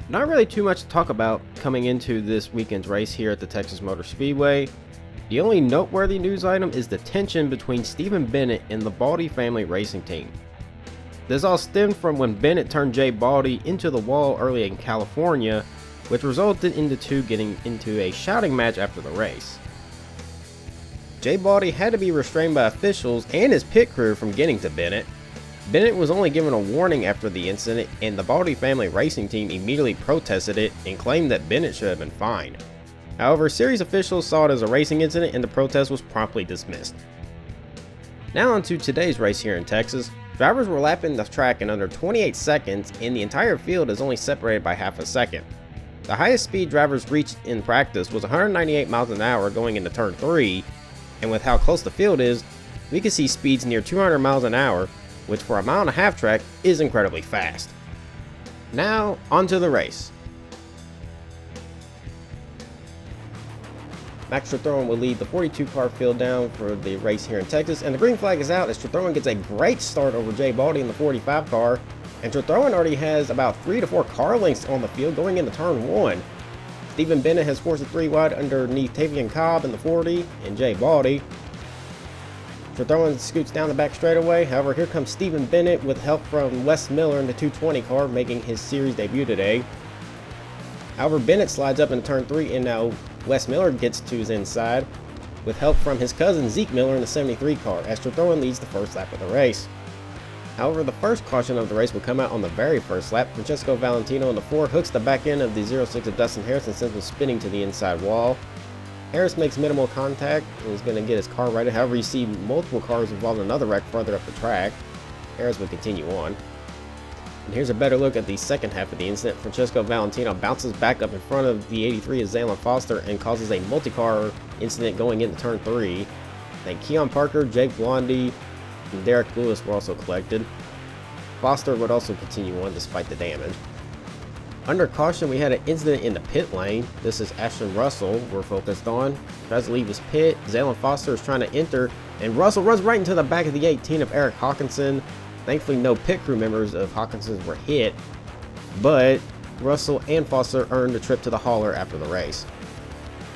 Not really too much to talk about coming into this weekend's race here at the Texas Motor Speedway. The only noteworthy news item is the tension between Stephen Bennett and the Baldy family racing team. This all stemmed from when Bennett turned Jay Baldy into the wall early in California, which resulted in the two getting into a shouting match after the race. Jay Baldy had to be restrained by officials and his pit crew from getting to Bennett. Bennett was only given a warning after the incident, and the Baldy family racing team immediately protested it and claimed that Bennett should have been fined. However, series officials saw it as a racing incident and the protest was promptly dismissed. Now on to today's race here in Texas. Drivers were lapping the track in under 28 seconds, and the entire field is only separated by half a second. The highest speed drivers reached in practice was 198 miles an hour going into turn 3, and with how close the field is, we can see speeds near 200 miles an hour, which for a mile-and-a-half track is incredibly fast. Now, onto the race. Max Trethorn will lead the 42 car field down for the race here in Texas, and the green flag is out as Trethorn gets a great start over Jay Baldy in the 45 car, and Trethorn already has about 3 to 4 car lengths on the field going into turn 1. Stephen Bennett has forced a 3 wide underneath Tavian Cobb in the 40 and Jay Baldy. Trethorn scoots down the back straightaway. However, here comes Stephen Bennett with help from Wes Miller in the 220 car, making his series debut today. However, Bennett slides up in turn 3, and now Wes Miller gets to his inside with help from his cousin Zeke Miller in the 73 car, as Trethorn leads the first lap of the race. However, the first caution of the race will come out on the very first lap. Francesco Valentino in the 4 hooks the back end of the 06 of Dustin Harris and sends him spinning to the inside wall. Harris makes minimal contact and is going to get his car righted. However, you see multiple cars involved in another wreck further up the track. Harris would continue on. And here's a better look at the second half of the incident. Francesco Valentino bounces back up in front of the 83 of Zaylen Foster and causes a multi-car incident going into turn 3. Then Keon Parker, Jake Blondie, and Derek Lewis were also collected. Foster would also continue on despite the damage. Under caution, we had an incident in the pit lane. This is Ashton Russell we're focused on. Tries to leave his pit. Zaylen Foster is trying to enter, and Russell runs right into the back of the 18 of Eric Hawkinson. Thankfully, no pit crew members of Hawkinson's were hit, but Russell and Foster earned a trip to the hauler after the race.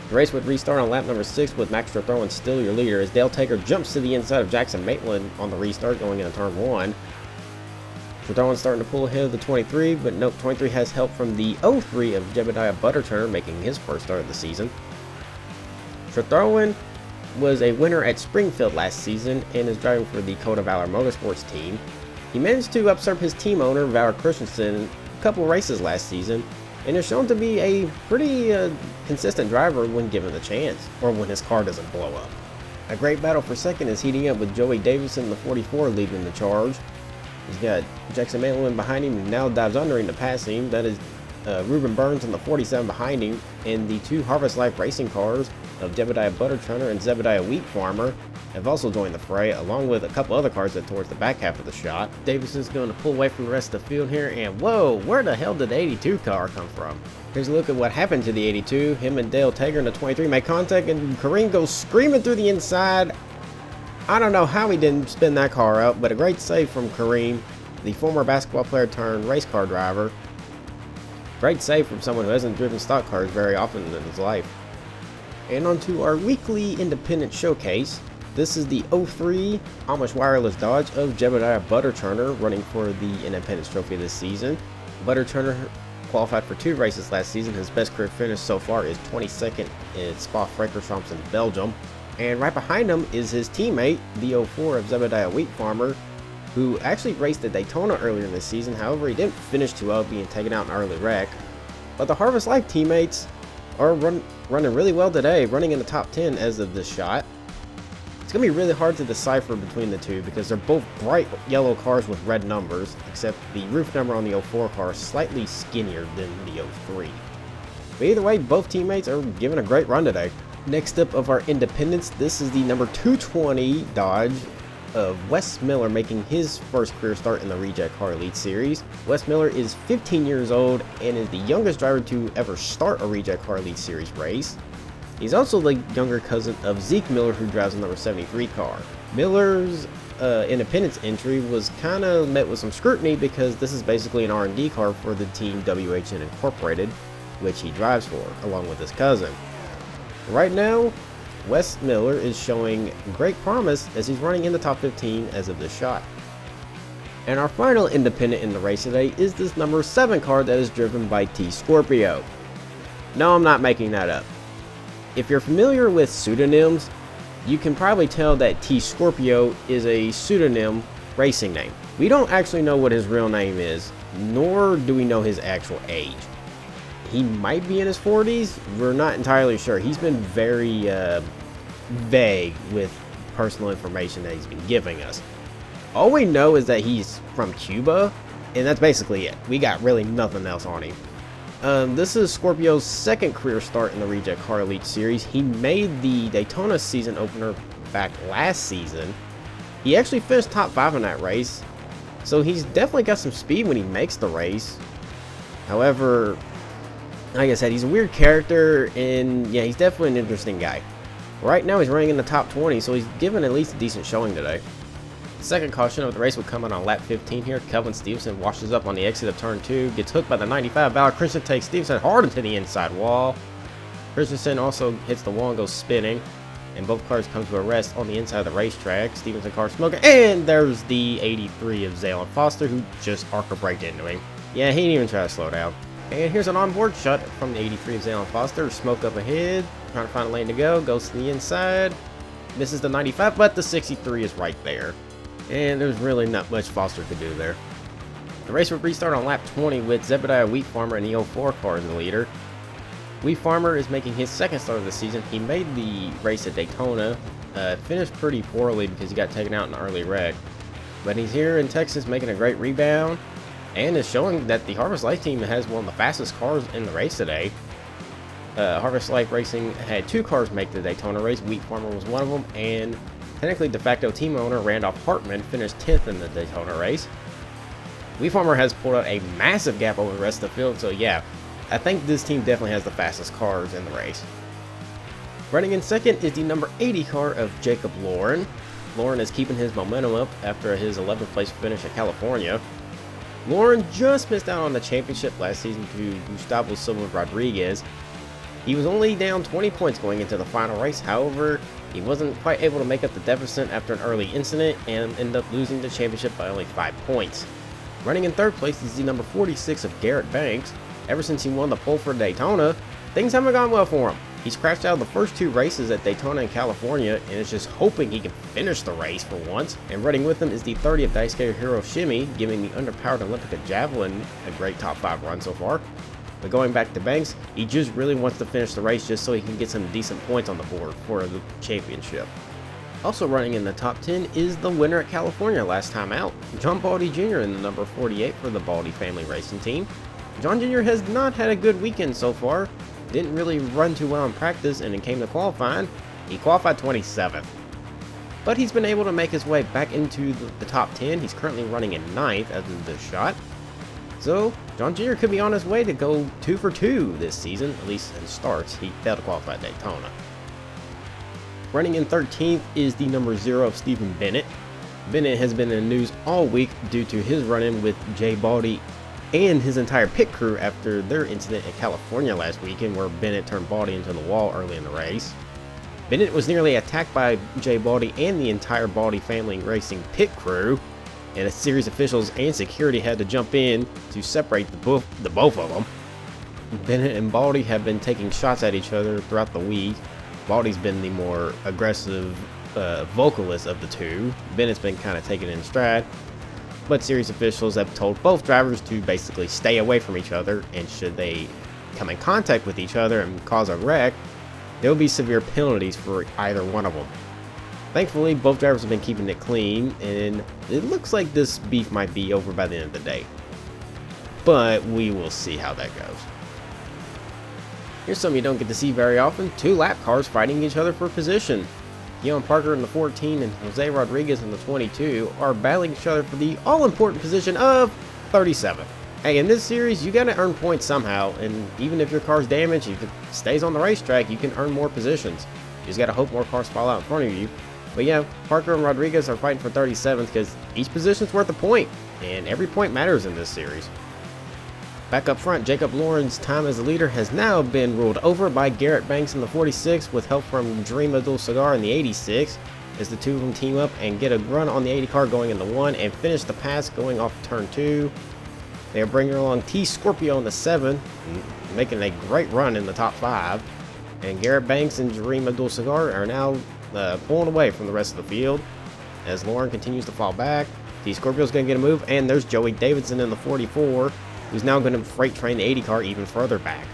The race would restart on lap number 6 with Max Trethorn still your leader as Dale Taker jumps to the inside of Jackson Maitland on the restart going into turn 1. Trethorn starting to pull ahead of the 23, but nope, 23 has help from the 03 of Jebediah Butterturner making his first start of the season. Trethorn was a winner at Springfield last season and is driving for the Code of Valor Motorsports team. He managed to usurp his team owner, Valor Christensen, a couple races last season, and is shown to be a pretty consistent driver when given the chance, or when his car doesn't blow up. A great battle for second is heating up with Joey Davidson in the 44 leading the charge. He's got Jackson Maitland behind him, and now dives under him to pass him. That is Ruben Burns in the 47 behind him, and the 2 Harvest Life racing cars of Jebediah Butterturner and Zebediah Wheat Farmer have also joined the fray, along with a couple other cars that towards the back half of the shot. Davidson's going to pull away from the rest of the field here, and whoa, where the hell did the 82 car come from? Here's a look at what happened to the 82. Him and Dale Tager in the 23 make contact, and Kareem goes screaming through the inside. I don't know how he didn't spin that car up, but a great save from Kareem, the former basketball player turned race car driver. Great save from someone who hasn't driven stock cars very often in his life. And on to our weekly independent showcase. This is the 03 Amish Wireless Dodge of Jebediah Butterturner running for the Independence Trophy this season. Butterturner qualified for 2 races last season. His best career finish so far is 22nd in Spa-Francorchamps in Belgium. And right behind him is his teammate, the 04 of Zebediah Wheat Farmer, who actually raced at Daytona earlier this season. However, he didn't finish too well, being taken out in an early wreck. But the Harvest Life teammates are running really well today, running in the top 10 as of this shot. It's going to be really hard to decipher between the two because they're both bright yellow cars with red numbers, except the roof number on the 04 car is slightly skinnier than the 03. But either way, both teammates are giving a great run today. Next up of our independents, this is the number 220 Dodge of Wes Miller making his first career start in the Rejectcar Elite Series. Wes Miller is 15 years old and is the youngest driver to ever start a Rejectcar Elite Series race. He's also the younger cousin of Zeke Miller, who drives the number 73 car. Miller's Independence entry was kind of met with some scrutiny because this is basically an R&D car for the team WHN Incorporated, which he drives for, along with his cousin. Right now, Wes Miller is showing great promise as he's running in the top 15 as of this shot. And our final independent in the race today is this number 7 car that is driven by T Scorpio. No, I'm not making that up. If you're familiar with pseudonyms, you can probably tell that T Scorpio is a pseudonym racing name. We don't actually know what his real name is, nor do we know his actual age. He might be in his 40s, we're not entirely sure. He's been very vague with personal information that he's been giving us. All we know is that he's from Cuba, and that's basically it. We got really nothing else on him. This is Scorpio's second career start in the Rejectcar Elite Series. He made the Daytona season opener back last season. He actually finished top 5 in that race, so he's definitely got some speed when he makes the race. However, like I said, he's a weird character, and yeah, he's definitely an interesting guy. Right now he's running in the top 20, so he's given at least a decent showing today. The second caution of the race will come out on lap 15 here. Kelvin Stevenson washes up on the exit of turn 2, gets hooked by the 95. Valor Christensen takes Stevenson hard into the inside wall. Christensen also hits the wall and goes spinning, and both cars come to a rest on the inside of the racetrack. Stevenson car smoking, and there's the 83 of Zaylon Foster, who just arc braked into him. Yeah, he didn't even try to slow down. And here's an onboard shot from the 83 of Zaylon Foster. Smoke up ahead, trying to find a lane to go, goes to the inside, misses the 95, but the 63 is right there. And there's really not much Foster could do there. The race would restart on lap 20 with Zebediah Wheat Farmer and the 04 car as the leader. Wheat Farmer is making his second start of the season. He made the race at Daytona, finished pretty poorly because he got taken out in an early wreck. But he's here in Texas making a great rebound, and is showing that the Harvest Life team has one of the fastest cars in the race today. Harvest Life Racing had 2 cars make the Daytona race. Wheat Farmer was one of them, and technically de facto team owner Randolph Hartman finished 10th in the Daytona race. Wheat Farmer has pulled out a massive gap over the rest of the field, so yeah, I think this team definitely has the fastest cars in the race. Running in second is the number 80 car of Jacob Lauren. Lauren is keeping his momentum up after his 11th place finish at California. Lauren just missed out on the championship last season to Gustavo Silva Rodriguez. He was only down 20 points going into the final race. However, he wasn't quite able to make up the deficit after an early incident and ended up losing the championship by only 5 points. Running in third place is the number 46 of Garrett Banks. Ever since he won the pole for Daytona, things haven't gone well for him. He's crashed out of the first 2 races at Daytona and California, and is just hoping he can finish the race for once. And running with him is the 30 of Daisuke Hiroshimi, giving the underpowered Olympica Javelin a great top 5 run so far. But going back to Banks, he just really wants to finish the race just so he can get some decent points on the board for the championship. Also running in the top 10 is the winner at California last time out, John Baldy Jr. in the number 48 for the Baldy family racing team. John Jr. has not had a good weekend so far, didn't really run too well in practice, and it came to qualifying, he qualified 27th. But he's been able to make his way back into the top 10. He's currently running in 9th as of this shot. So, John Jr. could be on his way to go 2 for 2 this season, at least in starts. He failed to qualify at Daytona. Running in 13th is the number 0 of Stephen Bennett. Bennett has been in the news all week due to his run-in with Jay Baldy and his entire pit crew after their incident in California last weekend where Bennett turned Baldy into the wall early in the race. Bennett was nearly attacked by Jay Baldy and the entire Baldy family racing pit crew, and a series of officials and security had to jump in to separate the both of them. Bennett and Baldy have been taking shots at each other throughout the week. Baldy's been the more aggressive vocalist of the two. Bennett's been kind of taking it in stride, but series officials have told both drivers to basically stay away from each other, and should they come in contact with each other and cause a wreck, there will be severe penalties for either one of them. Thankfully, both drivers have been keeping it clean, and it looks like this beef might be over by the end of the day. But we will see how that goes. Here's something you don't get to see very often: 2 lap cars fighting each other for position. Keon Parker in the 14 and Jose Rodriguez in the 22 are battling each other for the all-important position of 37th. Hey, in this series, you gotta earn points somehow, and even if your car's damaged, if it stays on the racetrack, you can earn more positions. You just gotta hope more cars fall out in front of you. But yeah, Parker and Rodriguez are fighting for 37th because each position's worth a point, and every point matters in this series. Back up front, Jacob Lauren's time as a leader has now been ruled over by Garrett Banks in the 46 with help from Dream Abdul-Sagar in the 86 as the two of them team up and get a run on the 80 car going into 1 and finish the pass going off turn 2. They are bringing along T Scorpio in the 7, making a great run in the top 5. And Garrett Banks and Dream Abdul-Sagar are now pulling away from the rest of the field as Lauren continues to fall back. T Scorpio's going to get a move, and there's Joey Davidson in the 44. Who's now going to freight train the 80 car even further back.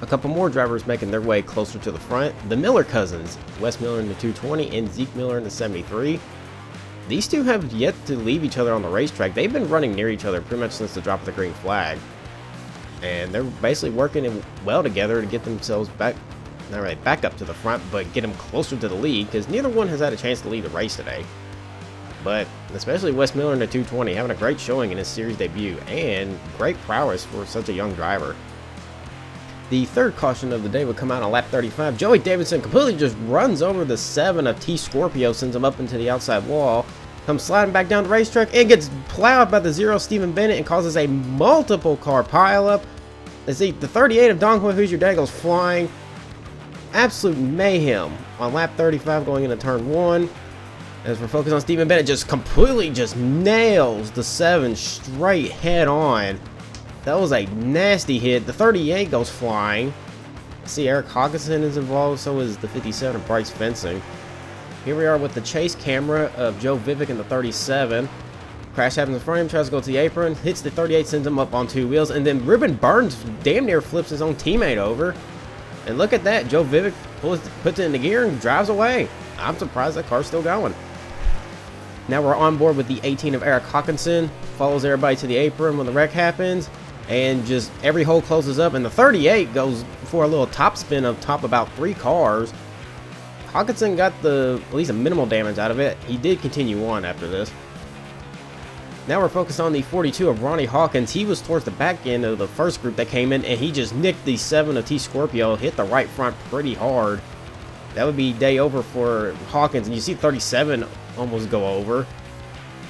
A couple more drivers making their way closer to the front. The Miller cousins, Wes Miller in the 220 and Zeke Miller in the 73. These two have yet to leave each other on the racetrack. They've been running near each other pretty much since the drop of the green flag. And they're basically working well together to get themselves back, not really back up to the front, but get them closer to the lead because neither one has had a chance to lead the race today. But especially Wes Miller in the 220 having a great showing in his series debut and great prowess for such a young driver. The third caution of the day would come out on lap 35. Joey Davidson completely just runs over the 7 of T Scorpio, sends him up into the outside wall, comes sliding back down the racetrack and gets plowed by the 0 Stephen Bennett and causes a multiple car pileup. As the 38 of Dong Hui Who's Your Dad goes flying. Absolute mayhem on lap 35 going into turn 1. As we're focused on Stephen Bennett, just completely just nails the 7 straight head on. That was a nasty hit. The 38 goes flying. See, Eric Hawkinson is involved, so is the 57 of Bryce Fencing. Here we are with the chase camera of Joe Vivek in the 37. Crash happens in front of him, tries to go to the apron, hits the 38, sends him up on 2 wheels, and then Ruben Burns damn near flips his own teammate over. And look at that, Joe Vivek puts it into gear and drives away. I'm surprised that car's still going. Now we're on board with the 18 of Eric Hawkinson, follows everybody to the apron when the wreck happens, and just every hole closes up, and the 38 goes for a little top spin of top about 3 cars. Hawkinson got at least a minimal damage out of it. He did continue on after this. Now we're focused on the 42 of Ronnie Hawkins. He was towards the back end of the first group that came in, and he just nicked the 7 of T Scorpio, hit the right front pretty hard. That would be day over for Hawkins, and you see 37 almost go over.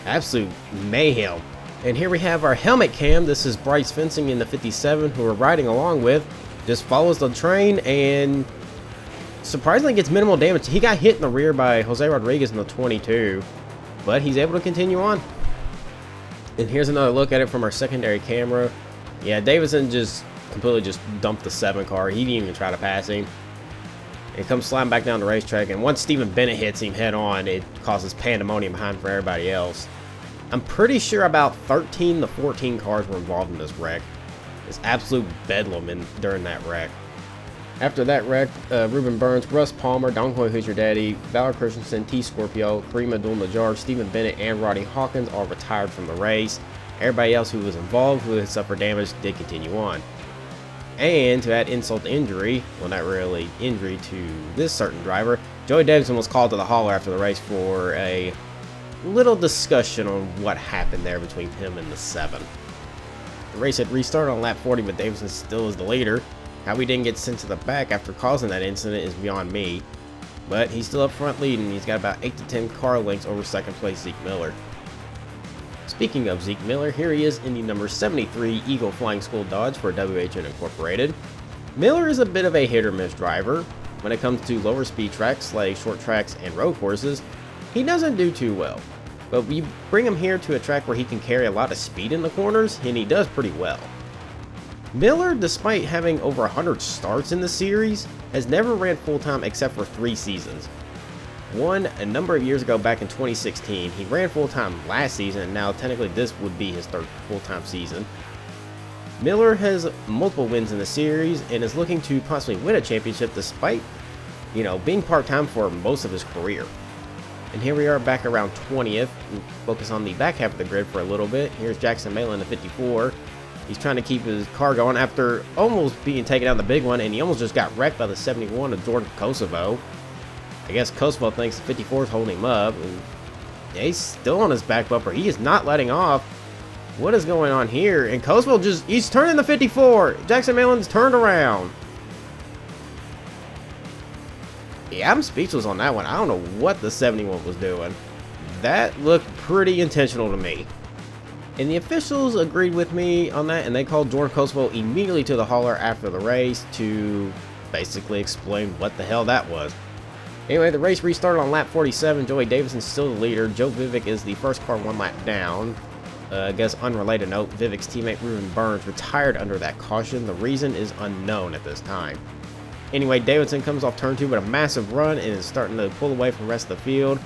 Absolute mayhem. And here we have our helmet cam. This is Bryce Fencing in the 57 who we're riding along with. Just follows the train and surprisingly gets minimal damage. He got hit in the rear by Jose Rodriguez in the 22, but he's able to continue on. And here's another look at it from our secondary camera. Yeah, Davidson just completely just dumped the 7 car. He didn't even try to pass him. It comes sliding back down the racetrack, and once Stephen Bennett hits him head on, it causes pandemonium behind for everybody else. I'm pretty sure about 13 to 14 cars were involved in this wreck. It's absolute bedlam during that wreck. After that wreck, Ruben Burns, Russ Palmer, Dong Hui Who's Your Daddy, Valor Christensen, T Scorpio, Kareem Abdul-Najjar, Stephen Bennett, and Rodney Hawkins all retired from the race. Everybody else who was involved who had suffered damage did continue on. And to add insult to injury, well, not really injury to this certain driver, Joey Davidson was called to the hauler after the race for a little discussion on what happened there between him and the 7. The race had restarted on lap 40, but Davidson still is the leader. How he didn't get sent to the back after causing that incident is beyond me. But he's still up front leading. He's got about 8 to 10 car lengths over second place Zeke Miller. Speaking of Zeke Miller, here he is in the number 73 Eagle Flying School Dodge for WHN Incorporated. Miller is a bit of a hit-or-miss driver. When it comes to lower speed tracks like short tracks and road courses, he doesn't do too well. But we bring him here to a track where he can carry a lot of speed in the corners, and he does pretty well. Miller, despite having over 100 starts in the series, has never ran full-time except for 3 seasons. One, a number of years ago back in 2016, he ran full-time last season, and now technically this would be his 3rd full-time season. Miller has multiple wins in the series and is looking to possibly win a championship despite, being part-time for most of his career. And here we are back around 20th. We'll focus on the back half of the grid for a little bit. Here's Jackson Malin in the 54. He's trying to keep his car going after almost being taken out in the big one, and he almost just got wrecked by the 71 of Jordan Kosovo. I guess Kosovo thinks the 54 is holding him up, and he's still on his back bumper. He is not letting off. What is going on here? And Kosovo he's turning the 54. Jackson Malin's turned around. Yeah, I'm speechless on that one. I don't know what the 71 was doing. That looked pretty intentional to me. And the officials agreed with me on that, and they called Jordan Kosovo immediately to the hauler after the race to basically explain what the hell that was. Anyway, the race restarted on lap 47. Joey Davison's still the leader. Joe Vivic is the first car 1 lap down. I guess unrelated note, Vivic's teammate Ruben Burns retired under that caution. The reason is unknown at this time. Anyway, Davidson comes off turn 2 with a massive run and is starting to pull away from the rest of the field.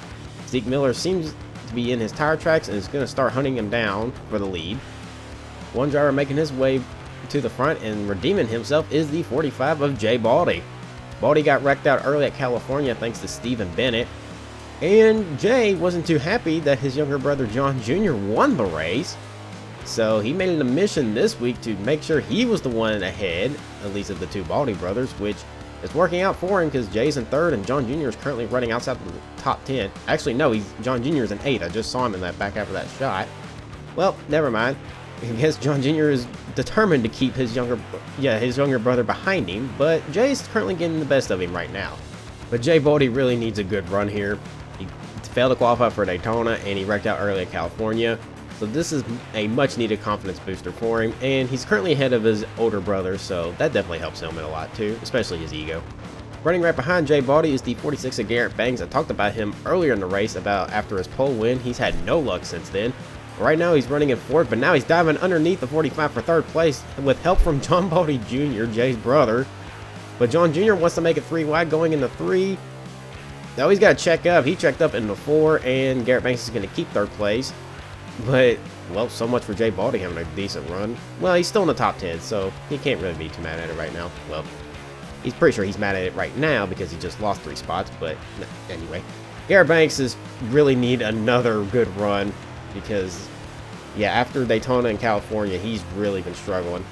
Zeke Miller seems to be in his tire tracks and is going to start hunting him down for the lead. One driver making his way to the front and redeeming himself is the 45 of Jay Baldy. Baldy got wrecked out early at California thanks to Stephen Bennett. And Jay wasn't too happy that his younger brother John Jr. won the race. So he made it a mission this week to make sure he was the one ahead, at least of the two Baldy brothers, which is working out for him because Jay's in 3rd and John Jr. is currently running outside the top 10. Actually, no, John Jr. is in 8th. I just saw him in that back after that shot. Well, never mind. I guess John Jr. is determined to keep his younger brother behind him, but Jay's currently getting the best of him right now. But Jay Baldy really needs a good run here. He failed to qualify for Daytona and he wrecked out early at California. So this is a much needed confidence booster for him, and he's currently ahead of his older brother, so that definitely helps him a lot too, especially his ego. Running right behind Jay Baldy is the 46 of Garrett Banks. I talked about him earlier in the race about after his pole win. He's had no luck since then. Right now he's running in 4th, but now he's diving underneath the 45 for 3rd place with help from John Baldy Jr., Jay's brother. But John Jr. wants to make it 3 wide going into 3. Now he's got to check up. He checked up into 4, and Garrett Banks is going to keep 3rd place. But, well, so much for Jay Baldy having a decent run. Well, he's still in the top 10, so he can't really be too mad at it right now. Well, he's pretty sure he's mad at it right now because he just lost 3 spots, but anyway. Garrett Banks really need another good run because, yeah, after Daytona and California, he's really been struggling.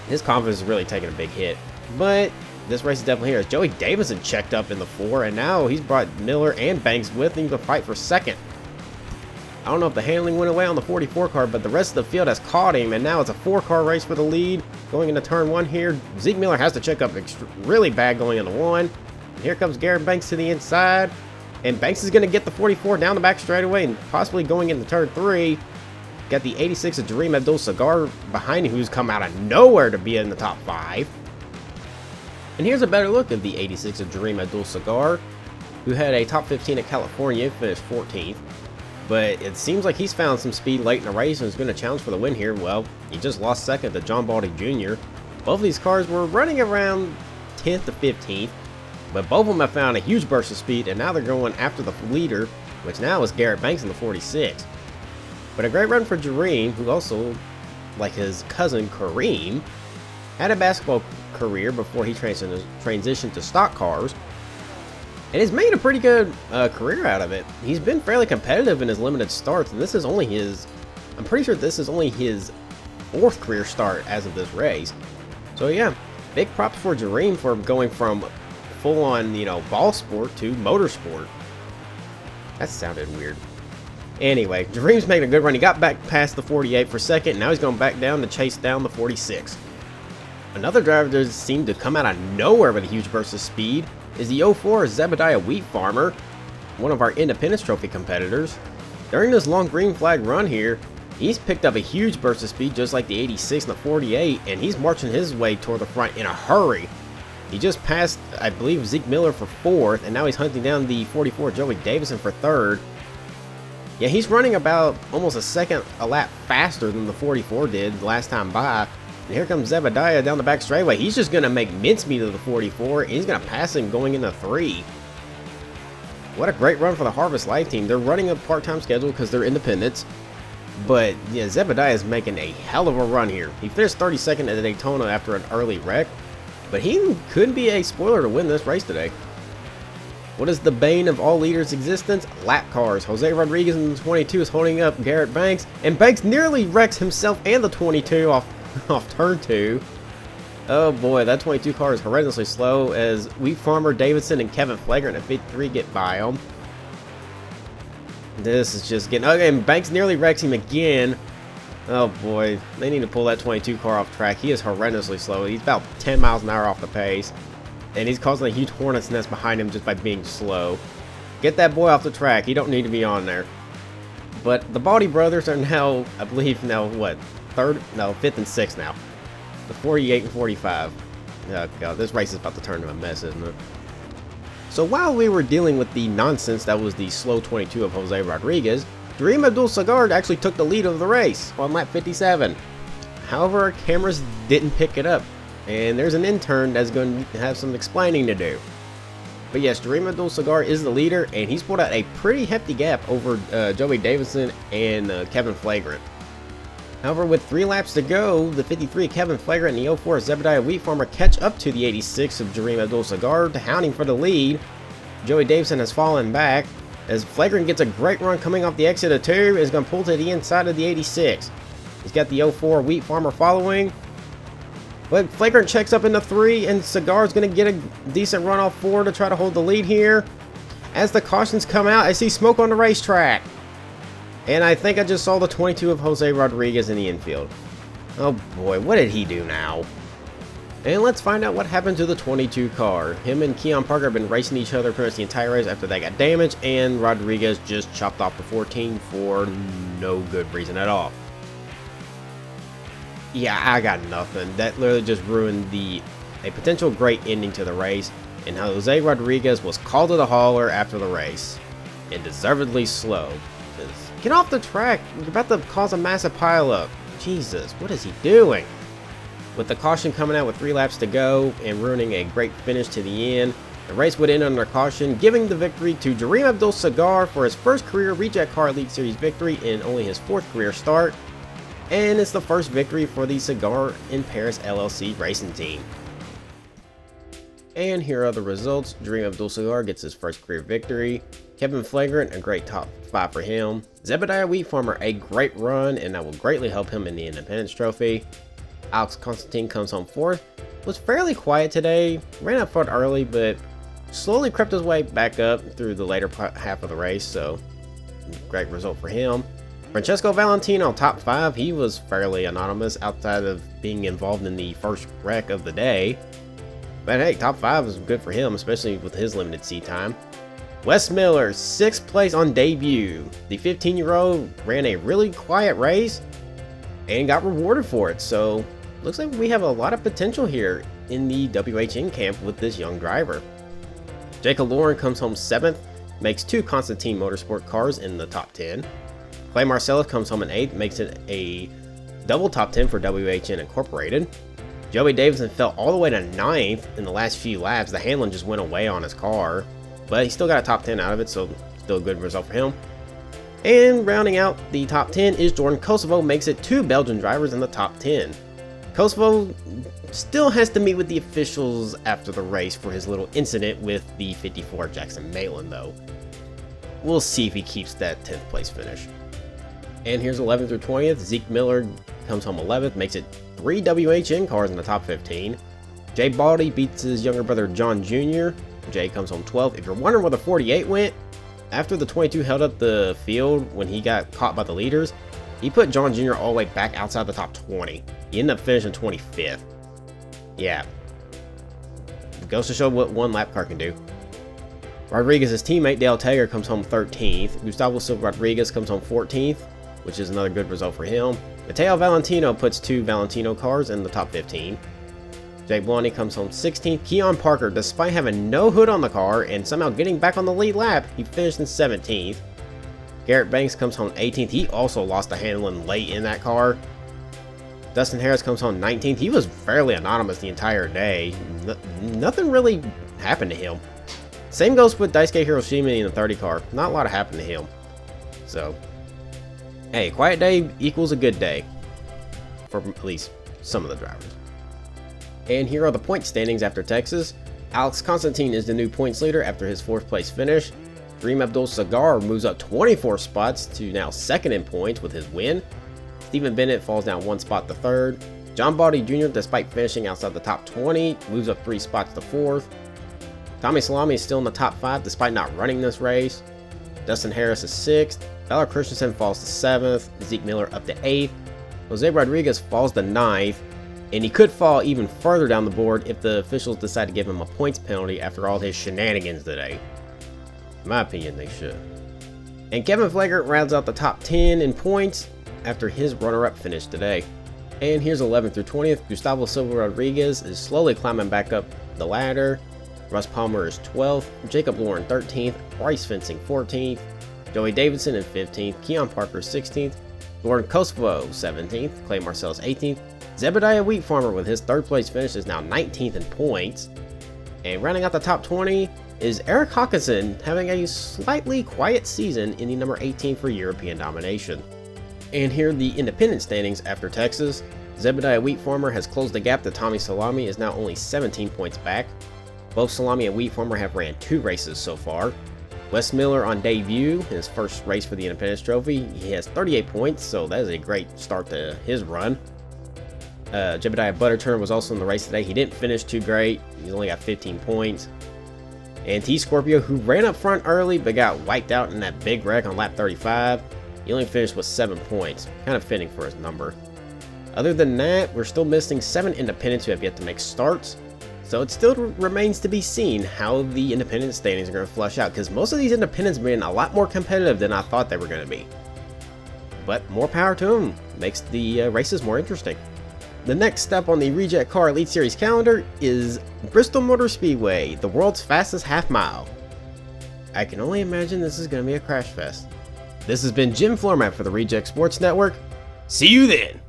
His confidence is really taking a big hit. But this race is definitely here. Joey Davison checked up in the 4, and now he's brought Miller and Banks with him to fight for 2nd. I don't know if the handling went away on the 44 car, but the rest of the field has caught him, and now it's a 4-car race for the lead. Going into turn 1 here, Zeke Miller has to check up really bad going into 1. And here comes Garrett Banks to the inside, and Banks is going to get the 44 down the back straightaway and possibly going into turn 3. Got the 86 of Jareem Abdul-Sagar behind him, who's come out of nowhere to be in the top 5. And here's a better look of the 86 of Jareem Abdul-Sagar, who had a top 15 at California, finished 14th. But it seems like he's found some speed late in the race and is going to challenge for the win here. Well, he just lost 2nd to John Baldy Jr. Both of these cars were running around 10th to 15th, but both of them have found a huge burst of speed, and now they're going after the leader, which now is Garrett Banks in the 46. But a great run for Jareem, who also, like his cousin Kareem, had a basketball career before he transitioned to stock cars. And he's made a pretty good career out of it. He's been fairly competitive in his limited starts, and this is only his, I'm pretty sure this is only his 4th career start as of this race. So yeah, big props for Jareem for going from full-on, ball sport to motorsport. That sounded weird. Anyway, Jareem's making a good run. He got back past the 48 for 2nd, and now he's going back down to chase down the 46. Another driver that seemed to come out of nowhere with a huge burst of speed is the 04 Zebediah Wheat Farmer, one of our Independence Trophy competitors. During this long green flag run here, he's picked up a huge burst of speed just like the 86 and the 48, and he's marching his way toward the front in a hurry. He just passed, I believe, Zeke Miller for 4th, and now he's hunting down the 44 Joey Davison for 3rd. Yeah, he's running about almost a 2nd a lap faster than the 44 did last time by. And here comes Zebediah down the back straightaway. He's just going to make mincemeat of the 44, and he's going to pass him going into 3. What a great run for the Harvest Life team. They're running a part-time schedule because they're independents. But yeah, Zebediah is making a hell of a run here. He finished 32nd at Daytona after an early wreck, but he could be a spoiler to win this race today. What is the bane of all leaders' existence? Lap cars. Jose Rodriguez in the 22 is holding up Garrett Banks, and Banks nearly wrecks himself and the 22 off turn 2. Oh boy, that 22 car is horrendously slow as Wheat Farmer, Davidson, and Kevin Flagrant at 53 get by him. This is just getting okay, and Banks nearly wrecks him again. Oh boy, they need to pull that 22 car off track. He is horrendously slow. He's about 10 miles an hour off the pace. and he's causing a huge hornet's nest behind him just by being slow. Get that boy off the track. He don't need to be on there. But the Baldy brothers are now, I believe, what? Fifth and sixth now. The 48 and 45. Oh god, this race is about to turn into a mess, isn't it? So while we were dealing with the nonsense that was the slow 22 of Jose Rodriguez, Dream Abdul-Sagar actually took the lead of the race on lap 57. However, our cameras didn't pick it up, and there's an intern that's going to have some explaining to do. But yes, Dream Abdul-Sagar is the leader, and he's pulled out a pretty hefty gap over Joey Davidson and Kevin Flagrant. However, with 3 laps to go, the 53 Kevin Flagrant and the 04 Zebediah Wheat Farmer catch up to the 86 of Dream Abdul-Sagar, hounding for the lead. Joey Davidson has fallen back, as Flagrant gets a great run coming off the exit of 2, is going to pull to the inside of the 86. He's got the 04 Wheat Farmer following. But Flagrant checks up into 3, and Cigar's going to get a decent run off 4 to try to hold the lead here. As the cautions come out, I see smoke on the racetrack. And I think I just saw the 22 of Jose Rodriguez in the infield. Oh boy, what did he do now? And let's find out what happened to the 22 car. Him and Keon Parker have been racing each other pretty much the entire race after they got damaged, and Rodriguez just chopped off the 14 for no good reason at all. Yeah, I got nothing. That literally just ruined a potential great ending to the race, and Jose Rodriguez was called to the hauler after the race, and deservedly slow. Get off the track, you're about to cause a massive pileup. Jesus, what is he doing? With the caution coming out with 3 laps to go and ruining a great finish to the end, the race would end under caution, giving the victory to Dream Abdul-Sagar for his first career Rejectcar Elite Series victory in only his 4th career start. And it's the first victory for the Cigar in Paris LLC racing team. And here are the results. Dream Abdul-Sagar gets his first career victory. Kevin Flagrant, a great top 5 for him. Zebediah Wheat Farmer, a great run, and that will greatly help him in the Independence Trophy. Alex Constantine comes home 4th. Was fairly quiet today, ran up front early, but slowly crept his way back up through the later half of the race, so great result for him. Francesco Valentino, top 5. He was fairly anonymous outside of being involved in the first wreck of the day. But hey, top 5 is good for him, especially with his limited seat time. Wes Miller, 6th place on debut. The 15-year-old ran a really quiet race and got rewarded for it. So looks like we have a lot of potential here in the WHN camp with this young driver. Jacob Lauren comes home 7th, makes 2 Constantine Motorsport cars in the top 10. Clay Marcellus comes home in 8th, makes it a double top 10 for WHN Incorporated. Joey Davidson fell all the way to 9th in the last few laps. The handling just went away on his car, but he still got a top 10 out of it, so still a good result for him. And rounding out the top 10 is Jordan Kosovo, makes it 2 Belgian drivers in the top 10. Kosovo still has to meet with the officials after the race for his little incident with the 54 Jackson Maitland, though. We'll see if he keeps that 10th place finish. And here's 11th through 20th. Zeke Miller comes home 11th, makes it 3 WHN cars in the top 15. Jay Baldy beats his younger brother John Jr. Jay comes home 12th. If you're wondering where the 48 went, after the 22 held up the field when he got caught by the leaders, he put John Jr. all the way back outside the top 20. He ended up finishing 25th. Yeah. Goes to show what one lap car can do. Rodriguez's teammate Dale Tager comes home 13th. Gustavo Silva Rodriguez comes home 14th, which is another good result for him. Mateo Valentino puts 2 Valentino cars in the top 15. Jake Blondie comes home 16th. Keon Parker, despite having no hood on the car and somehow getting back on the lead lap, he finished in 17th. Garrett Banks comes home 18th. He also lost the handling late in that car. Dustin Harris comes home 19th. He was fairly anonymous the entire day. Nothing really happened to him. Same goes with Daisuke Hiroshima in the 30 car. Not a lot happened to him. So, hey, quiet day equals a good day. For at least some of the drivers. And here are the point standings after Texas. Alex Constantine is the new points leader after his 4th place finish. Dream Abdul-Sagar moves up 24 spots to now 2nd in points with his win. Stephen Bennett falls down 1 spot to 3rd. John Baldy Jr., despite finishing outside the top 20, moves up 3 spots to 4th. Tommy Salami is still in the top 5 despite not running this race. Dustin Harris is 6th. Valor Christensen falls to 7th. Zeke Miller up to 8th. Jose Rodriguez falls to 9th. and he could fall even further down the board if the officials decide to give him a points penalty after all his shenanigans today. In my opinion, they should. And Kevin Flaggart rounds out the top 10 in points after his runner-up finish today. And here's 11th through 20th. Gustavo Silva Rodriguez is slowly climbing back up the ladder. Russ Palmer is 12th, Jacob Lauren 13th, Bryce Fencing 14th, Joey Davidson in 15th, Keon Parker 16th, Lauren Kosovo 17th, Clay Marcellus 18th, Zebediah Wheat Farmer with his third place finish is now 19th in points. And rounding out the top 20 is Eric Hawkinson, having a slightly quiet season in the number 18 for European domination. And here are the independent standings after Texas. Zebediah Wheat Farmer has closed the gap to Tommy Salami, is now only 17 points back. Both Salami and Wheat Farmer have ran 2 races so far. Wes Miller on debut, his first race for the Independence Trophy, he has 38 points, so that is a great start to his run. Jebediah Butterturn was also in the race today. He didn't finish too great. He's only got 15 points. And T Scorpio, who ran up front early but got wiped out in that big wreck on lap 35, he only finished with 7 points. Kind of fitting for his number. Other than that, we're still missing 7 independents who have yet to make starts. So it still remains to be seen how the independent standings are going to flush out, because most of these independents have been a lot more competitive than I thought they were going to be. But more power to them, makes the races more interesting. The next step on the Rejectcar Elite Series calendar is Bristol Motor Speedway, the world's fastest half mile. I can only imagine this is going to be a crash fest. This has been Jim Flormatt for the Reject Sports Network. See you then!